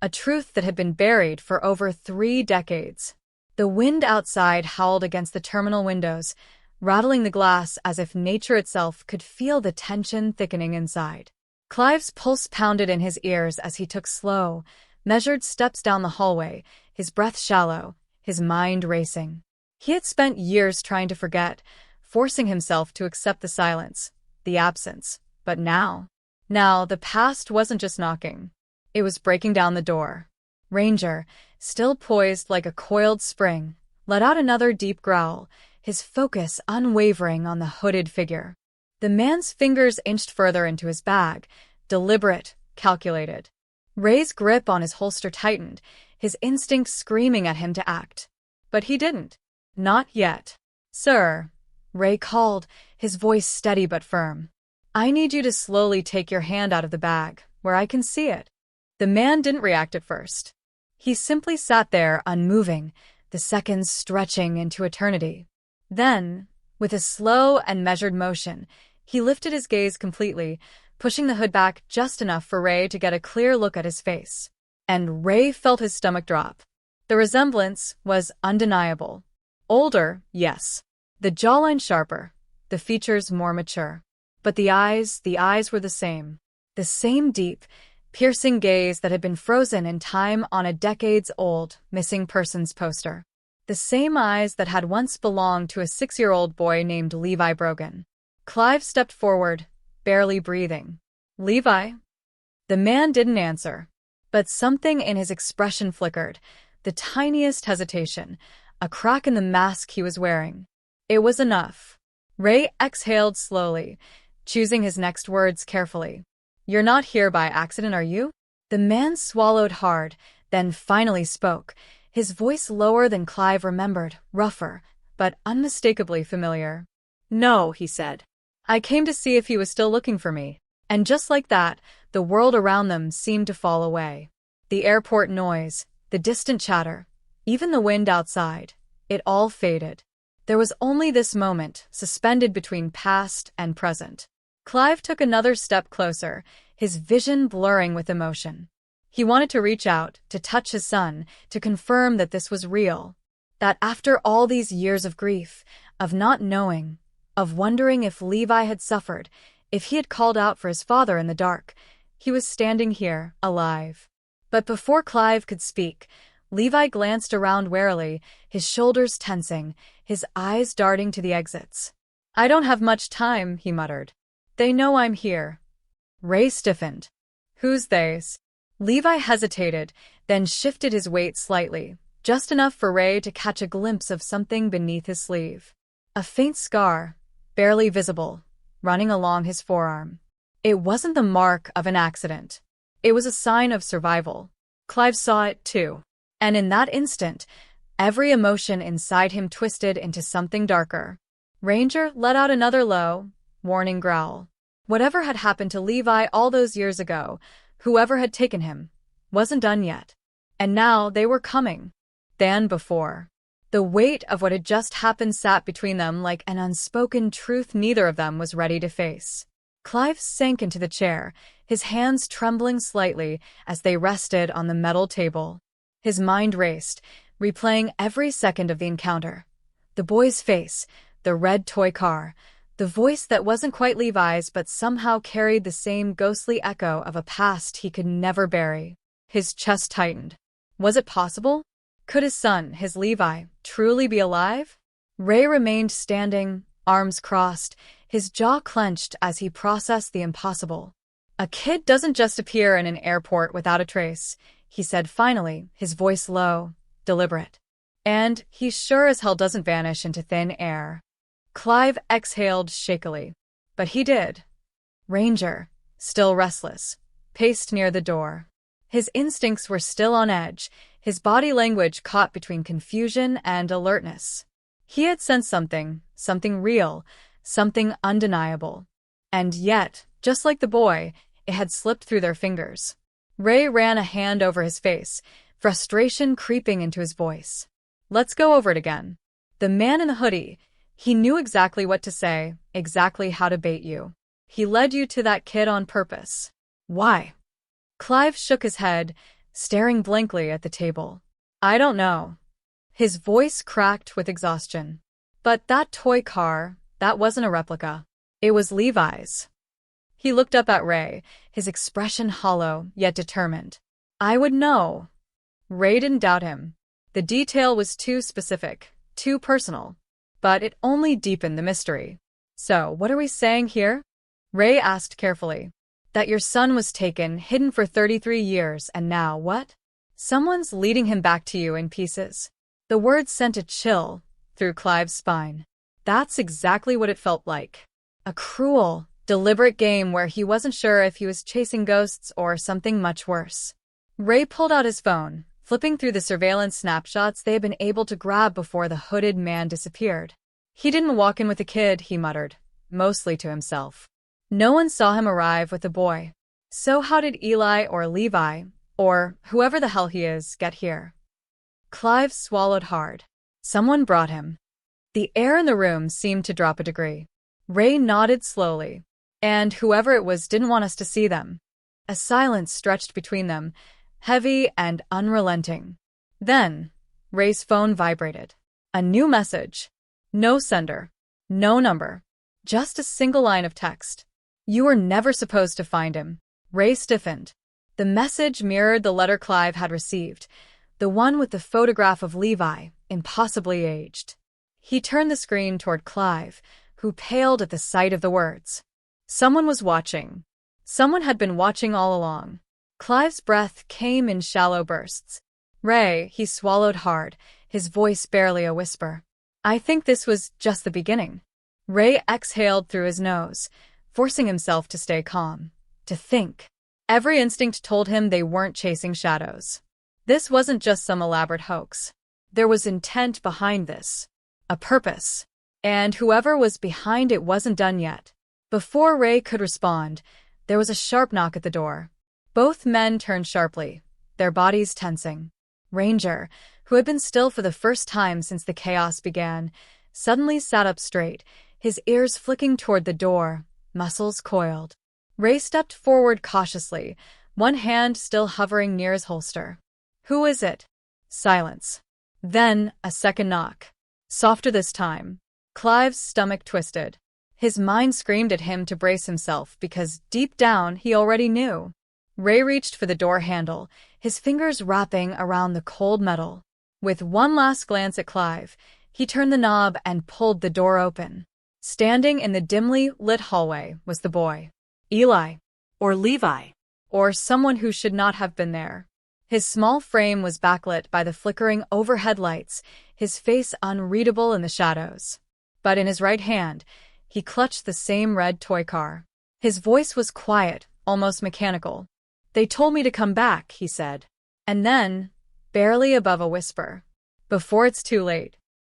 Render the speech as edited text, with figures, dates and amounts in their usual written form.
a truth that had been buried for over 3 decades. The wind outside howled against the terminal windows, rattling the glass as if nature itself could feel the tension thickening inside. Clive's pulse pounded in his ears as he took slow, measured steps down the hallway, his breath shallow, his mind racing. He had spent years trying to forget, forcing himself to accept the silence, the absence. But now the past wasn't just knocking. It was breaking down the door. Ranger, still poised like a coiled spring, let out another deep growl, his focus unwavering on the hooded figure. The man's fingers inched further into his bag, deliberate, calculated. Ray's grip on his holster tightened, his instinct screaming at him to act. But he didn't. Not yet. "Sir," Ray called, his voice steady but firm. "I need you to slowly take your hand out of the bag, where I can see it." The man didn't react at first. He simply sat there, unmoving, the seconds stretching into eternity. Then, with a slow and measured motion, he lifted his gaze completely, pushing the hood back just enough for Ray to get a clear look at his face. And Ray felt his stomach drop. The resemblance was undeniable. Older, yes. The jawline sharper, the features more mature. But the eyes were the same. The same deep, piercing gaze that had been frozen in time on a decades-old missing persons poster. The same eyes that had once belonged to a 6-year-old boy named Levi Brogan. Clive stepped forward, barely breathing. "Levi?" The man didn't answer, but something in his expression flickered, the tiniest hesitation, a crack in the mask he was wearing. It was enough. Ray exhaled slowly, choosing his next words carefully. "You're not here by accident, are you?" The man swallowed hard, then finally spoke, his voice lower than Clive remembered, rougher, but unmistakably familiar. "No," he said. "I came to see if he was still looking for me." And just like that, the world around them seemed to fall away. The airport noise, the distant chatter, even the wind outside, it all faded. There was only this moment, suspended between past and present. Clive took another step closer, his vision blurring with emotion. He wanted to reach out, to touch his son, to confirm that this was real. That after all these years of grief, of not knowing, of wondering if Levi had suffered, if he had called out for his father in the dark, he was standing here, alive. But before Clive could speak, Levi glanced around warily, his shoulders tensing, his eyes darting to the exits. "I don't have much time," he muttered. "They know I'm here." Ray stiffened. "Who's theys?" Levi hesitated, then shifted his weight slightly, just enough for Ray to catch a glimpse of something beneath his sleeve. A faint scar, barely visible, running along his forearm. It wasn't the mark of an accident. It was a sign of survival. Clive saw it too. And in that instant, every emotion inside him twisted into something darker. Ranger let out another low, warning growl. Whatever had happened to Levi all those years ago, whoever had taken him, wasn't done yet. And now they were coming. Than before. The weight of what had just happened sat between them like an unspoken truth neither of them was ready to face. Clive sank into the chair, his hands trembling slightly as they rested on the metal table. His mind raced, replaying every second of the encounter. The boy's face, the red toy car, the voice that wasn't quite Levi's but somehow carried the same ghostly echo of a past he could never bury. His chest tightened. Was it possible? Could his son, his Levi, truly be alive? Ray remained standing, arms crossed, his jaw clenched as he processed the impossible. "A kid doesn't just appear in an airport without a trace," he said finally, his voice low, deliberate. "And he sure as hell doesn't vanish into thin air." Clive exhaled shakily. But he did. Ranger, still restless, paced near the door. His instincts were still on edge, his body language caught between confusion and alertness. He had sensed something real, something undeniable. And yet, just like the boy, it had slipped through their fingers. Ray ran a hand over his face, frustration creeping into his voice. "Let's go over it again." The man in the hoodie, he knew exactly what to say, exactly how to bait you. "He led you to that kid on purpose." "Why?" Clive shook his head, staring blankly at the table. I don't know. His voice cracked with exhaustion. But that toy car, that wasn't a replica. It was Levi's. He looked up at Ray, his expression hollow yet determined. I would know. Ray didn't doubt him. The detail was too specific, too personal. But it only deepened the mystery. So, what are we saying here? Ray asked carefully. That your son was taken, hidden for 33 years, and now what? Someone's leading him back to you in pieces. The words sent a chill through Clive's spine. That's exactly what it felt like. A cruel, deliberate game where he wasn't sure if he was chasing ghosts or something much worse. Ray pulled out his phone, flipping through the surveillance snapshots they had been able to grab before the hooded man disappeared. He didn't walk in with a kid, he muttered, mostly to himself. No one saw him arrive with a boy. So how did Eli or Levi, or whoever the hell he is, get here? Clive swallowed hard. Someone brought him. The air in the room seemed to drop a degree. Ray nodded slowly. And whoever it was didn't want us to see them. A silence stretched between them, heavy and unrelenting. Then, Ray's phone vibrated. A new message. No sender. No number. Just a single line of text. You were never supposed to find him. Ray stiffened. The message mirrored the letter Clive had received, the one with the photograph of Levi, impossibly aged. He turned the screen toward Clive, who paled at the sight of the words. Someone was watching. Someone had been watching all along. Clive's breath came in shallow bursts. Ray, he swallowed hard, his voice barely a whisper. I think this was just the beginning. Ray exhaled through his nose, forcing himself to stay calm, to think. Every instinct told him they weren't chasing shadows. This wasn't just some elaborate hoax. There was intent behind this. A purpose. And whoever was behind it wasn't done yet. Before Ray could respond, there was a sharp knock at the door. Both men turned sharply, their bodies tensing. Ranger, who had been still for the first time since the chaos began, suddenly sat up straight, his ears flicking toward the door, muscles coiled. Ray stepped forward cautiously, one hand still hovering near his holster. Who is it? Silence. Then, a second knock. Softer this time. Clive's stomach twisted. His mind screamed at him to brace himself because deep down he already knew. Ray reached for the door handle, his fingers wrapping around the cold metal. With one last glance at Clive, he turned the knob and pulled the door open. Standing in the dimly lit hallway was the boy. Eli. Or Levi. Or someone who should not have been there. His small frame was backlit by the flickering overhead lights, his face unreadable in the shadows. But in his right hand, he clutched the same red toy car. His voice was quiet, almost mechanical. They told me to come back, he said. And then, barely above a whisper. Before it's too late.